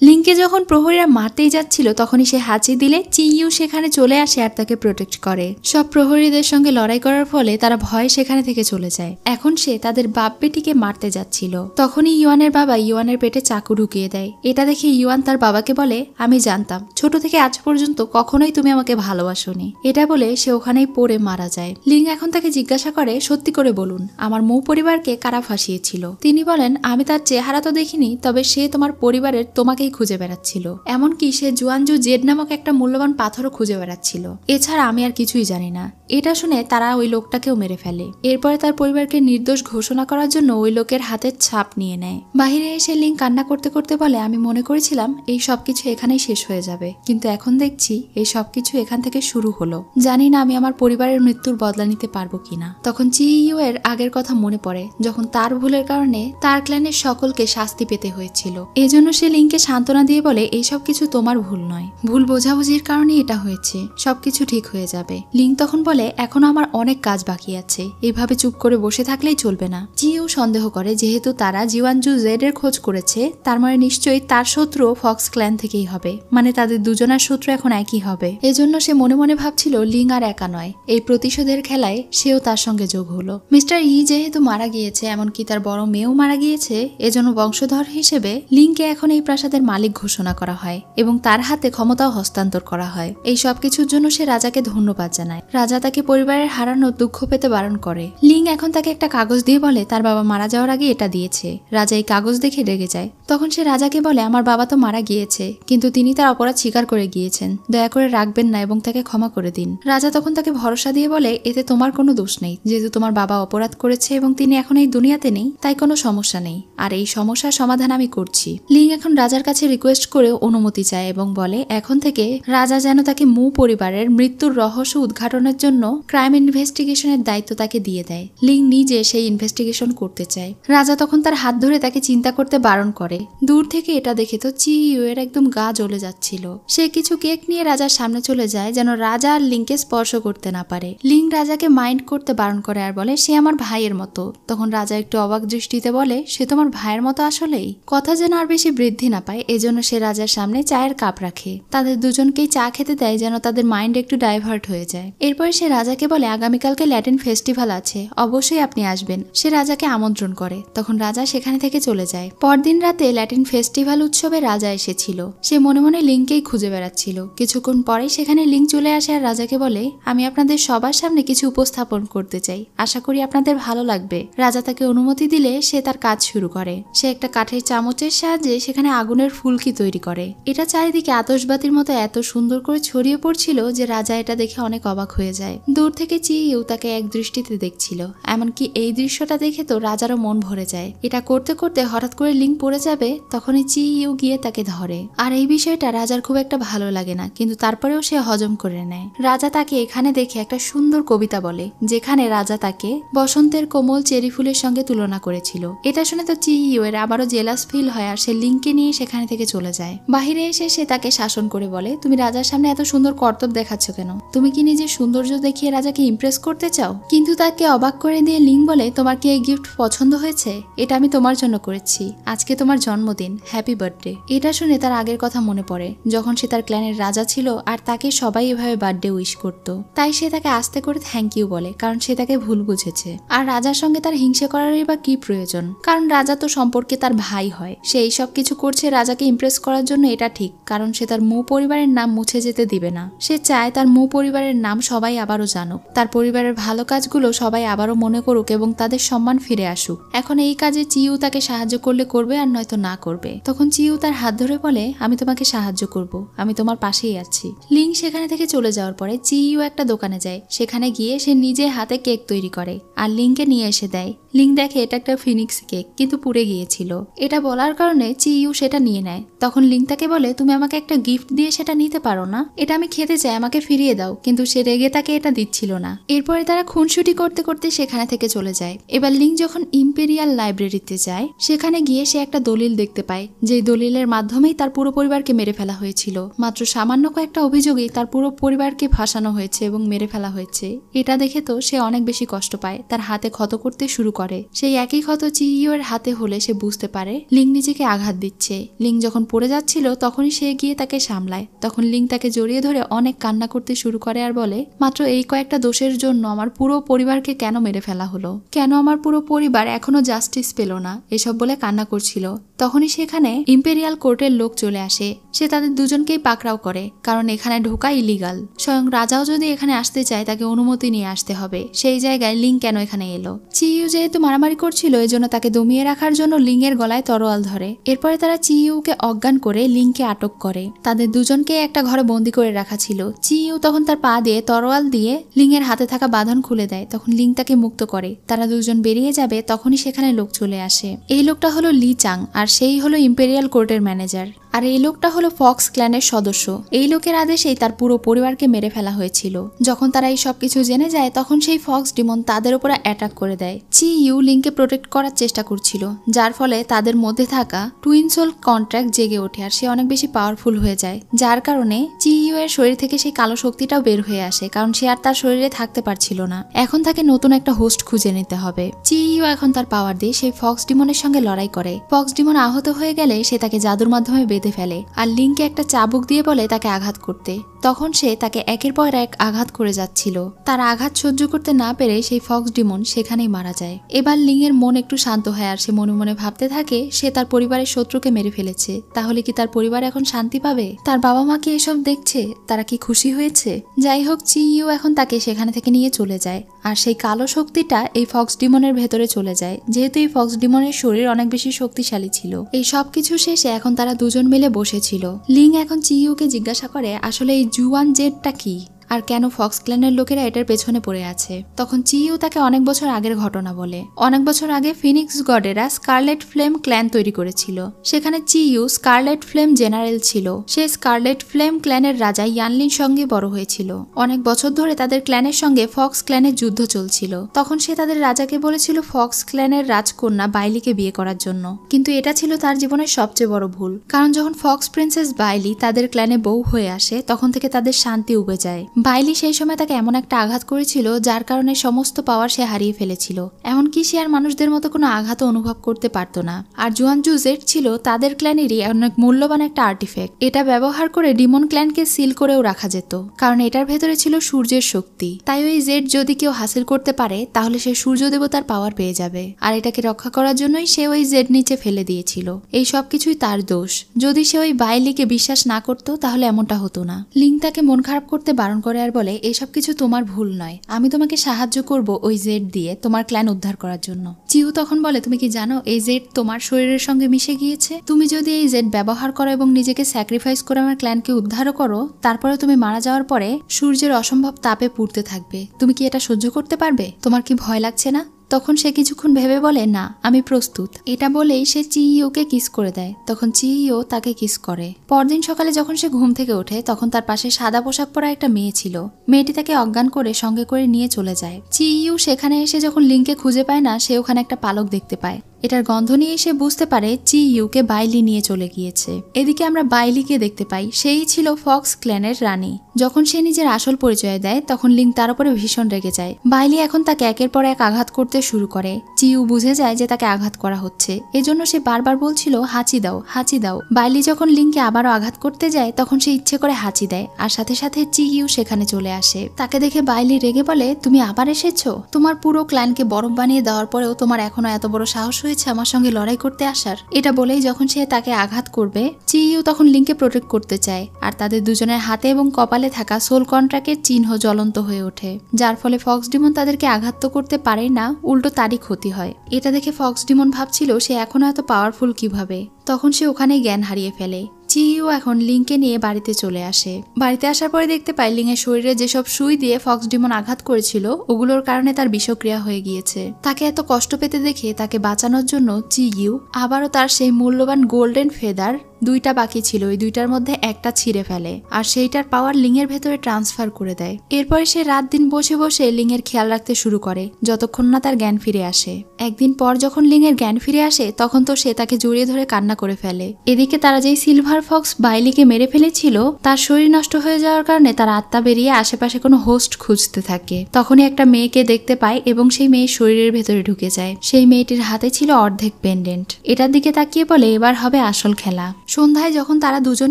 লিংকে যখন প্রহরীরা মারতেই যাচ্ছিল তখনই সে হাঁচি দিলে চিইউ সেখানে চলে আসে আর তাকে প্রোটেক্ট করে। সব প্রহরীদের সঙ্গে লড়াই করার ফলে তারা ভয়ে সেখানে থেকে চলে যায়। এখন সে তাদের বাপ বেটিকে মারতে যাচ্ছিল, তখনই ইউয়ানের বাবা ইউয়ানের পেটে চাকু ঢুকিয়ে দেয়। এটা দেখে ইউয়ান তার বাবাকে বলে, আমি জানতাম ছোট থেকে আজ পর্যন্ত কখনোই তুমি আমাকে ভালোবাসোনি। এটা বলে সে ওখানেই পড়ে মারা যায়। লিং এখন তাকে জিজ্ঞাসা করে, সত্যি করে বলুন আমার মৌ পরিবারকে কারা ফাঁসিয়েছিল? তিনি বলেন, আমি তার চেহারা তো দেখিনি, তবে সে তোমার পরিবারের তোমাকেই খুঁজে বেড়াচ্ছিল। এমনকি সে জুয়ানজু জেড নামক একটা মূল্যবান পাথরও খুঁজে বেড়াচ্ছিল। এছাড়া আমি আর কিছুই জানি না। এটা শুনে তারা ওই লোকটাকেও মেরে ফেলে। এরপরে তার পরিবারকে নির্দোষ ঘোষণা করার জন্য ওই লোকের হাতের ছাপ নিয়ে নেয়। বাহিরে এসে লিং কান্না করতে করতে বলে, আমি মনে করেছিলাম এই সবকিছু এখানেই শেষ হয়ে যাবে, কিন্তু এখন দেখছি এই সবকিছু এখান থেকে শুরু হলো। জানি না আমি আমার পরিবারের মৃত্যুর বদলা নিতে পারবো কিনা। তখন চিইউ এর আগের কথা মনে পড়ে, যখন তার ভুলের কারণে তার ক্ল্যানের সকলকে শাস্তি পেতে হয়েছিল। এজন্য সে লিংকে সান্ত্বনা দিয়ে বলে, এইসব কিছু তোমার ভুল নয়, ভুল বোঝাবুঝির কারণে এটা হয়েছে, সবকিছু ঠিক হয়ে যাবে। লিং তখন বলে, এখনো আমার অনেক কাজ বাকি আছে, এভাবে চুপ করে বসে থাকলেই চলবে না। চিইউ সন্দেহ করে যেহেতু তারা জিওয়ানজু জেড এর খোঁজ করেছে, তার মানে নিশ্চয়ই তার শত্রু ফক্স ক্ল্যান থেকেই হবে, মানে তাদের দুজনের শত্রু এখন একই হবে। এজন্য সে মনে মনে ভাবছিল লিং আর একা নয়, এই প্রতিশোধের খেলায় সেও তার সঙ্গে যোগ হলো। মিস্টার ই যেহেতু মারা গিয়েছে, এমনকি তার বড় মেয়েও মারা গিয়েছে, এজন্য বংশধর হিসেবে লিংকে এখন এই প্রাসাদের মালিক ঘোষণা করা হয় এবং তার হাতে ক্ষমতাও হস্তান্তর করা হয়। এই সবকিছুর জন্য সে রাজাকে ধন্যবাদ জানায়। রাজা তাকে পরিবারের হারানোর দুঃখ পেতে বারণ করে। লিং এখন তাকে একটা কাগজ দিয়ে বলে তার বাবা মারা যাওয়ার আগে এটা দিয়েছে। রাজা এই কাগজ দেখে রেগে যায়। তখন সে রাজাকে বলে, আমার বাবা তো মারা গিয়েছে, কিন্তু তিনি তার অপরাধ স্বীকার করে গিয়েছেন, দয়া করে রাখবেন না এবং তাকে ক্ষমা করে দিন। রাজা তখন তাকে ভরসা দিয়ে বলে, এতে তোমার কোনো দোষ নেই, যেহেতু তোমার বাবা অপরাধ করেছে এবং তিনি এখন এই দুনিয়াতে নেই, তাই কোনো সমস্যা নেই, আর এই সমস্যার সমাধান আমি করছি। লিং এখন রাজার কাছে রিকোয়েস্ট করে অনুমতি চায় এবং বলে এখন থেকে রাজা যেন তাকে মু পরিবারের মৃত্যুর রহস্য উদ্ঘাটনের জন্য ক্রাইম ইনভেস্টিগেশনের দায়িত্ব তাকে দিয়ে দেয়। লিং নিজে সেই ইনভেস্টিগেশন করতে চায়। রাজা তখন তার হাত ধরে তাকে চিন্তা করতে বারণ করে। দূর থেকে এটা দেখে তো চিইউ এর একদম গা জ্বলে যাচ্ছিল। সে কিছু কেক নিয়ে রাজার সামনে চলে যায় যেন রাজা আর লিংকে স্পর্শ করতে না পারে। লিং রাজাকে মাইন্ড করতে বারণ করে আর বলে, সে আমার ভাইয়ের মতো। তখন রাজা একটু অবাক দৃষ্টিতে বলে, সে তোমার ভাইয়ের মতো আসলেই? কথা যেন আর বেশি বৃদ্ধি না পায়, এজন্য সে রাজার সামনে চায়ের কাপ রাখে। তাদের দুজনকেই চা খেতে দেয় যেন তাদের মাইন্ড একটু ডাইভার্ট হয়ে যায়। এরপর সে রাজাকে বলে, আগামীকালকে ল্যাটিন ফেস্টিভ্যাল আছে, অবশ্যই আপনি আসবেন। সে রাজাকে আমন্ত্রণ করে। তখন রাজা সেখানে থেকে চলে যায়। পরদিন রাতে ল্যাটিন ফেস্টিভ্যাল উৎসবে রাজা এসেছিল। সে মনে মনে লিংকেই খুঁজে বেড়াচ্ছিল। কিছুক্ষণ পরে সেখানে লিং চলে আসে আর রাজাকে বলে, আমি আপনাদের সবার সামনে কিছু উপস্থাপন করতে চাই, আশা করি আপনাদের ভালো লাগবে। রাজা তাকে অনুমতি দিলে সে তার কাজ শুরু করে। সে একটা কাঠের চামচের সাহায্যে সেখানে আগুনের ফুলকি তৈরি করে। এটা চারিদিকে আতশবাতির মতো এত সুন্দর করে ছড়িয়ে পড়ছিল যে রাজা এটা দেখে অনেক অবাক হয়ে যায়। দূর থেকে চিইউ তাকে এক দৃষ্টিতে দেখছিল। এমনকি এই দৃশ্যটা দেখে তো রাজারও মন ভরে যায়। এটা করতে করতে হঠাৎ করে লিং পড়ে যাবে, তখনই চিইউ গিয়ে তাকে ধরে। আর এই বিষয়টা রাজার খুব একটা ভালো লাগে না, কিন্তু তারপরেও সে হজম করে নেয়। রাজা তাকে এখানে দেখে একটা সুন্দর কবিতা বলে, যেখানে রাজা তাকে বসন্তের কোমল চেরি ফুলের সঙ্গে তুলনা করেছিল। এটা শুনে তো চিইউ এর আবারও জেলাস ফিল হয় আর সে লিংকে নিয়ে সেখানে থেকে চলে যায়। বাহিরে এসে সে তাকে শাসন করে বলে, তুমি রাজার সামনে এত সুন্দর কর্তব্য দেখাচ্ছ কেন? তুমি কি নিজের সৌন্দর্য দেখিয়ে রাজাকে ইমপ্রেস করতে চাও? কিন্তু তাকে অবাক করে দিয়ে লিং বলে, তোমার কি এই গিফট পছন্দ হয়েছে? এটা আমি তোমার জন্য করেছি, আজকে তোমার জন্মদিন, হ্যাপি বার্থডে। এটা শুনে তার আগের কথা মনে পড়ে, যখন সে তার ক্ল্যানের রাজা ছিল আর তাকে সবাই এভাবে বার্থডে উইশ করতো। তাই সে তাকে আস্তে করে থ্যাংক ইউ বলে, কারণ সে তাকে ভুল বুঝেছে। আর রাজার সঙ্গে তার হিংসে করারই বা কি প্রয়োজন, কারণ রাজা তো সম্পর্কে তার ভাই হয়। সে এই সব কিছু করছে রাজাকে ইমপ্রেস করার জন্য, এটা ঠিক, কারণ সে তার মু পরিবারের নাম মুছে যেতে দিবে না। সে চায় তার মু পরিবারের নাম সবাই আবারও জানুক, তার পরিবারের ভালো কাজগুলো সবাই আবারও মনে করুক এবং তাদের সম্মান ফিরে আসুক। এখন এই কাজে চিইউ তাকে সাহায্য করলে করবে আর নয়তো না করবে। তখন চিইউ তার হাত ধরে বলে, আমি তোমাকে সাহায্য করব, আমি তোমার পাশেই আছি। লিং সেখানে থেকে চলে যাওয়ার পরে চিইউ একটা দোকানে যায়। সেখানে গিয়ে সে নিজে হাতে কেক তৈরি করে আর লিংকে নিয়ে এসে দেয়। লিং দেখে এটা একটা ফিনিক্স কেক, কিন্তু পুড়ে গিয়েছিল। এটা বলার কারণে চিইউ সেটা নিয়ে নেয়। তখন লিং তাকে বলে, তুমি আমাকে একটা গিফট দিয়ে সেটা নিতে পারো না? এটা আমি খেতে চাই, আমাকে ফিরিয়ে দাও। কিন্তু সে রেগে তাকে এটা দিচ্ছিল না। এরপরে তারা খুনসুটি করতে করতে সেখানে থেকে চলে যায়। এবার লিং যখন ইম্পেরিয়াল লাইব্রেরিতে যায়, সেখানে গিয়ে সে একটা দলিল দেখতে পায়, যে দলিলের মাধ্যমেই তার পুরো পরিবারকে মেরে ফেলা হয়েছিল। মাত্র সামান্য কয়েকটা অভিযোগেই তার পুরো পরিবারকে ফাঁসানো হয়েছে এবং মেরে ফেলা হয়েছে। এটা দেখে তো সে অনেক বেশি কষ্ট পায়, তার হাতে ক্ষত করতে শুরু করে। সেই একই ক্ষত চিইউ এর হাতে হলে সে বুঝতে পারে লিং নিজেকে আঘাত দিচ্ছে। লিং যখন যখন পড়ে যাচ্ছিল তখনই সে গিয়ে তাকে সামলায়। তখন লিং তাকে জড়িয়ে ধরে অনেক কান্না করতে শুরু করে আর বলে, মাত্র এই কয়েকটা দোষের জন্য আমার পুরো পরিবারকে কেন মেরে ফেলা হলো, কেন আমার পুরো পরিবার এখনো জাস্টিস পেল না, এসব বলে কান্না করছিল। তখনই সেখানে ইম্পেরিয়াল কোর্টের লোক চলে আসে। সে তাদের দুজনকেই পাকড়াও করে, কারণ এখানে ঢোকা ইলিগাল। স্বয়ং রাজাও যদি এখানে আসতে চায় তাকে অনুমতি নিয়ে আসতে হবে। সেই জায়গায় লিং কেন এখানে এলো? চিইউ যেহেতু মারামারি করছিল এজন্য তাকে দমিয়ে রাখার জন্য লিং এর গলায় তরোয়াল ধরে। এরপরে তারা চিইউকে অজ্ঞান করে লিংকে আটক করে। তাদের দুজনকে একটা ঘরে বন্দি করে রাখা ছিল। চিইউ তখন তার পা দিয়ে তরোয়াল দিয়ে লিং এর হাতে থাকা বাঁধন খুলে দেয়। তখন লিং তাকে মুক্ত করে। তারা দুজন বেরিয়ে যাবে, তখনই সেখানে লোক চলে আসে। এই লোকটা হলো লি চাং, আর সেই হলো ইম্পেরিয়াল কোর্টের ম্যানেজার। আর এই লোকটা হলো ফক্স ক্ল্যানের সদস্য। এই লোকের আদেশেই তার পুরো পরিবারকে মেরে ফেলা হয়েছিল। যখন তারা এই সবকিছু জেনে যায় তখন সেই ফক্স ডিমন তাদের উপরে অ্যাটাক করে দেয়। চিইউ লিংকে প্রোটেক্ট করার চেষ্টা করছিল, যার ফলে তাদের মধ্যে থাকা টুইন সোল কন্ট্রাক্ট জেগে ওঠে আর সে অনেক বেশি পাওয়ারফুল হয়ে যায়, যার কারণে চিইউ এর শরীর থেকে সেই কালো শক্তিটাও বের হয়ে আসে, কারণ সে আর তার শরীরে থাকতে পারছিল না। এখন তাকে নতুন একটা হোস্ট খুঁজে নিতে হবে। চিইউ এখন তার পাওয়ার দিয়ে সেই ফক্স ডিমনের সঙ্গে লড়াই করে। ফক্স ডিমন আহত হয়ে গেলে সে তাকে জাদুর মাধ্যমে বেঁধে ফেলে আর লিংকে একটা চাবুক দিয়ে বলে তাকে আঘাত করতে। তখন সে তাকে একের পর এক আঘাত করে যাচ্ছিল। তার আঘাত সহ্য করতে না পেরে সেই ফক্স ডিমন সেখানেই মারা যায়। এবার লিং এর মন একটু শান্ত হয় আর সে মনে মনে ভাবতে থাকে সে তার পরিবারের শত্রুকে মেরে ফেলেছে। তাহলে কি তার পরিবার এখন শান্তি পাবে? তার বাবা মা কি এসব দেখছে? তারা কি খুশি হয়েছে? যাই হোক, চিইউ এখন তাকে সেখানে থেকে নিয়ে চলে যায় আর সেই কালো শক্তিটা এই ফক্স ডিমনের ভেতরে চলে যায়, যেহেতু এই ফক্স ডিমনের শরীর অনেক বেশি শক্তিশালী ছিল। এই সবকিছু শেষে এখন তারা দুজন মিলে বসেছিল। লিং এখন চিইউকে জিজ্ঞাসা করে আসলে এই জুয়ান জেডটা কি আর কেন ফক্স ক্ল্যানের লোকেরা এটার পেছনে পড়ে আছে। তখন চিইউ তাকে অনেক বছর আগের ঘটনা বলে। অনেক বছর আগে ফিনিক্স গডেরা স্কারলেট ফ্লেম ক্ল্যান তৈরি করেছিল। সেখানে চিইউ স্কারলেট ফ্লেম জেনারেল ছিল। সে স্কারলেট ফ্লেম ক্ল্যানের রাজা ইয়ানলিন সঙ্গে বড় হয়েছিল। অনেক বছর ধরে তাদের ক্ল্যানের সঙ্গে ফক্স ক্ল্যানের যুদ্ধ চলছিল। তখন সে তাদের রাজাকে বলেছিল ফক্স ক্ল্যানের রাজকন্যা বাইলিকে বিয়ে করার জন্য, কিন্তু এটা ছিল তার জীবনের সবচেয়ে বড় ভুল, কারণ যখন ফক্স প্রিন্সেস বাইলি তাদের ক্ল্যানে বউ হয়ে আসে তখন থেকে তাদের শান্তি উবে যায়। বাইলি সেই সময় তাকে এমন একটা আঘাত করেছিল যার কারণে সমস্ত পাওয়ার সে হারিয়ে ফেলেছিল। এমনকি সে আর মানুষদের মতো কোনো আঘাত অনুভব করতে পারতো না। আর জুয়ান জু জেড ছিল তাদের ক্ল্যানেরই অনেক মূল্যবান একটা আর্টিফ্যাক্ট। এটা ব্যবহার করে ডিমন ক্ল্যানকে সিল করেও রাখা যেত, কারণ এটার ভেতরে ছিল সূর্যের শক্তি। তাই ওই জেড যদি কেউ হাসিল করতে পারে তাহলে সে সূর্য দেবতার পাওয়ার পেয়ে যাবে। আর এটাকে রক্ষা করার জন্যই সে ওই জেড নিচে ফেলে দিয়েছিল। এই সবকিছুই তার দোষ। যদি সে ওই বাইলিকে বিশ্বাস না করতো তাহলে এমনটা হতো না। লিং তাকে মন খারাপ করতে বারণ করে আর বলে এসব কিছু তোমার ভুল নয়, আমি তোমাকে সাহায্য করব ওই জেড দিয়ে তোমার ক্ল্যান উদ্ধার করার জন্য। চিইউ তখন বলে তুমি কি জানো এই জেড তোমার শরীরের সঙ্গে মিশে গিয়েছে? তুমি যদি এই জেড ব্যবহার করো এবং নিজেকে স্যাক্রিফাইস করে আমার ক্ল্যানকে উদ্ধারও করো, তারপরে তুমি মারা যাওয়ার পরে সূর্যের অসম্ভব তাপে পুড়তে থাকবে। তুমি কি এটা সহ্য করতে পারবে? তোমার কি ভয় লাগছে না? তখন সে কিছুক্ষণ ভেবে বলে না, আমি প্রস্তুত। এটা বলেই সে চিইউকে কিস করে দেয়। তখন চিইউ তাকে কিস করে। পরদিন সকালে যখন সে ঘুম থেকে ওঠে তখন তার পাশে সাদা পোশাক পরা একটা মেয়ে ছিল। মেয়েটি তাকে অজ্ঞান করে সঙ্গে করে নিয়ে চলে যায়। চিইউ সেখানে এসে যখন লিংকে খুঁজে পায় না, সে ওখানে একটা পালক দেখতে পায়। এটার গন্ধ নিয়ে সে বুঝতে পারে চিইউকে বাইলি নিয়ে চলে গিয়েছে। এদিকে আমরা বাইলিকে দেখতে পাই, সেই ছিল ফক্স ক্ল্যানের রানী। যখন সে নিজের আসল পরিচয় দেয় তখন লিং তার উপরে ভীষণ রেগে যায়। বাইলি এখন তাকে একের পর এক আঘাত করতে শুরু করে। চিইউ বুঝে যায় যে তাকে আঘাত করা হচ্ছে, এজন্য সে বারবার বলছিল হাঁচি দাও, হাঁচি দাও। বাইলি যখন লিংকে আবারও আঘাত করতে যায় তখন সে ইচ্ছে করে হাঁচি দেয় আর সাথে সাথে চিইউ সেখানে চলে আসে। তাকে দেখে বাইলি রেগে বলে তুমি আবার এসেছো? তোমার পুরো ক্ল্যানকে বরফ বানিয়ে দেওয়ার পরেও তোমার এখনো এত বড় সাহস হয়েছে আমার সঙ্গে লড়াই করতে আসার? এটা বলেই যখন সে তাকে আঘাত করবে চিইউ তখন লিংকে প্রোটেক্ট করতে চায় আর তাদের দুজনের হাতে এবং কপালে থাকা সোল কন্ট্রাক্টের চিহ্ন জ্বলন্ত হয়ে ওঠে, যার ফলে ফক্স ডিমন তাদেরকে আঘাত তো করতে পারে না, উল্টো তারই ক্ষতি হয়। এটা দেখে ফক্স ডিমন ভাবছিল সে এখনো এত পাওয়ারফুল কিভাবে। তখন সে ওখানেই জ্ঞান হারিয়ে ফেলে। চিইউ এখন লিংকে নিয়ে বাড়িতে চলে আসে। বাড়িতে আসার পরে দেখতে পায় লিংয়ের শরীরে যেসব সুই দিয়ে ফক্স ডিমন আঘাত করেছিল ওগুলোর কারণে তার বিষক্রিয়া হয়ে গিয়েছে। তাকে এত কষ্ট পেতে দেখে তাকে বাঁচানোর জন্য চিইউ আবারও তার সেই মূল্যবান গোল্ডেন ফেদার দুইটা বাকি ছিল, ওই দুইটার মধ্যে একটা ছিঁড়ে ফেলে আর সেইটার পাওয়ার লিংয়ের ভেতরে ট্রান্সফার করে দেয়। এরপরে সে রাত দিন বসে বসে লিংয়ের খেয়াল রাখতে শুরু করে যতক্ষণ না তার জ্ঞান ফিরে আসে। একদিন পর যখন লিংয়ের জ্ঞান ফিরে আসে তখন তো সে তাকে জড়িয়ে ধরে কান্না করে ফেলে। এদিকে তারা যেই সিলভার ফক্স বাইলিকে মেরে ফেলেছিল তার শরীর নষ্ট হয়ে যাওয়ার কারণে তার আত্মা বেরিয়ে আশেপাশে কোনো হোস্ট খুঁজতে থাকে। তখনই একটা মেয়েকে দেখতে পায় এবং সেই মেয়ের শরীরের ভেতরে ঢুকে যায়। সেই মেয়েটির হাতে ছিল অর্ধেক পেন্ডেন্ট। এটার দিকে তাকিয়ে বলে এবার হবে আসল খেলা। সন্ধ্যায় যখন তারা দুজন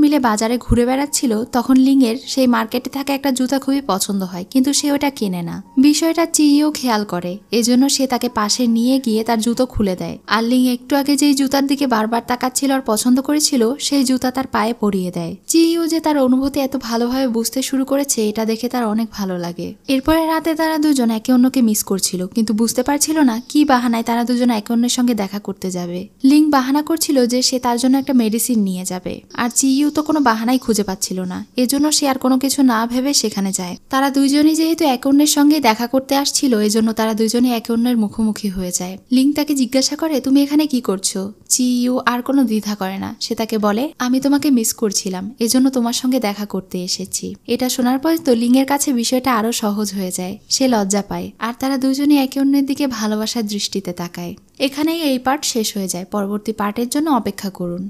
মিলে বাজারে ঘুরে বেড়াচ্ছিল তখন লিংয়ের সেই মার্কেটে থাকা একটা জুতা খুবই পছন্দ হয়, কিন্তু সে ওটা কিনে না। বিষয়টা চিইও খেয়াল করে, এজন্য সে তাকে পাশে নিয়ে গিয়ে তার জুতো খুলে দেয়। আর লিং একটু আগে যেই জুতার দিকে বারবার তাকাচ্ছিল আর পছন্দ করেছিল সেই জুতা তার পায়ে পরিয়ে দেয়। চিইও যে তার অনুভূতি এত ভালোভাবে বুঝতে শুরু করেছে এটা দেখে তার অনেক ভালো লাগে। এরপরে রাতে তারা দুজন একে অন্যকে মিস করছিল, কিন্তু বুঝতে পারছিল না কি বাহানায় তারা দুজন একে অন্যের সঙ্গে দেখা করতে যাবে। লিং বাহানা করছিল যে সে তার জন্য একটা মেডিসিন নিয়ে যাবে, আর চিইও তো কোনো বাহানাই খুঁজে পাচ্ছিল না, এজন্য সে আর কোনো কিছু না ভেবে সেখানে যায়। তারা দুইজনই যেহেতু একে অন্যের সঙ্গে দেখা করতে আসছিল এজন্য তারা দুইজনই একে অন্যের মুখোমুখি হয়ে যায়। লিং তাকে জিজ্ঞাসা করে, তুমি এখানে কি করছো? চিইও আর কোনো দ্বিধা করে না, সে তাকে বলে, আমি তোমাকে মিস করছিলাম, এজন্য তোমার সঙ্গে দেখা করতে এসেছি। এটা শোনার পর তো লিং এর কাছে বিষয়টা আরো সহজ হয়ে যায়, সে লজ্জা পায় আর তারা দুজনই একে অন্যের দিকে ভালোবাসার দৃষ্টিতে তাকায়। এখানেই এই পার্ট শেষ হয়ে যায়, পরবর্তী পার্টের জন্য অপেক্ষা করুন।